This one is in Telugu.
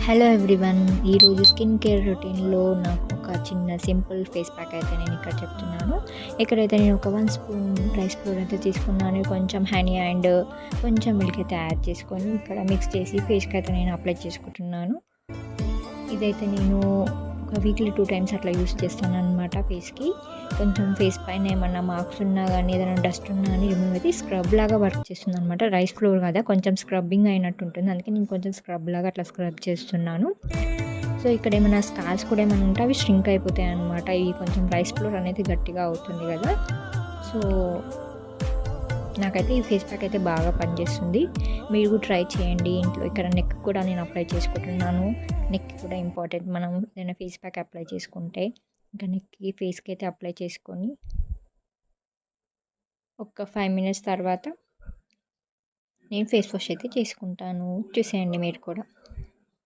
Hello everyone. ఈరోజు స్కిన్ కేర్ రొటీన్లో నాకు ఒక చిన్న సింపుల్ ఫేస్ ప్యాక్ అయితే నేను ఇక్కడ చెప్తున్నాను. ఇక్కడైతే నేను ఒక 1 స్పూన్ రైస్ ఫ్లోర్ అయితే తీసుకున్నాను. కొంచెం హనీ అండ్ కొంచెం మిల్క్ అయితే యాడ్ చేసుకొని ఇక్కడ మిక్స్ చేసి ఫేస్కి అయితే నేను అప్లై చేసుకుంటున్నాను. ఇదైతే నేను ఒక వీక్లీ 2 టైమ్స్ అట్లా యూస్ చేస్తాను అనమాట ఫేస్కి. కొంచెం ఫేస్ పైన ఏమన్నా మార్క్స్ ఉన్నా కానీ ఏదైనా డస్ట్ ఉన్నా కానీ రిమూవ్ అయితే స్క్రబ్ లాగా వర్క్ చేస్తుంది అనమాట. రైస్ ఫ్లోర్ కదా, కొంచెం స్క్రబ్బింగ్ అయినట్టు ఉంటుంది. అందుకే నేను కొంచెం స్క్రబ్ లాగా అట్లా స్క్రబ్ చేస్తున్నాను. సో ఇక్కడ ఏమైనా స్కార్స్ కూడా ఏమైనా ఉంటే అవి ష్రింక్ అయిపోతాయి అనమాట. ఈ కొంచెం రైస్ ఫ్లోర్ అనేది గట్టిగా అవుతుంది కదా. సో నాకైతే ఈ ఫేస్ ప్యాక్ అయితే బాగా పనిచేస్తుంది. మీరు కూడా ట్రై చేయండి ఇంట్లో. ఇక్కడ నెక్ కూడా నేను అప్లై చేసుకుంటున్నాను. నెక్ కూడా ఇంపార్టెంట్. మనం ఏదైనా ఫేస్ ప్యాక్ అప్లై చేసుకుంటే ఇంకా నెక్కి ఫేస్కి అయితే అప్లై చేసుకొని ఒక 5 మినిట్స్ తర్వాత నేను ఫేస్ వాష్ అయితే చేసుకుంటాను. చూసేయండి మీరు కూడా.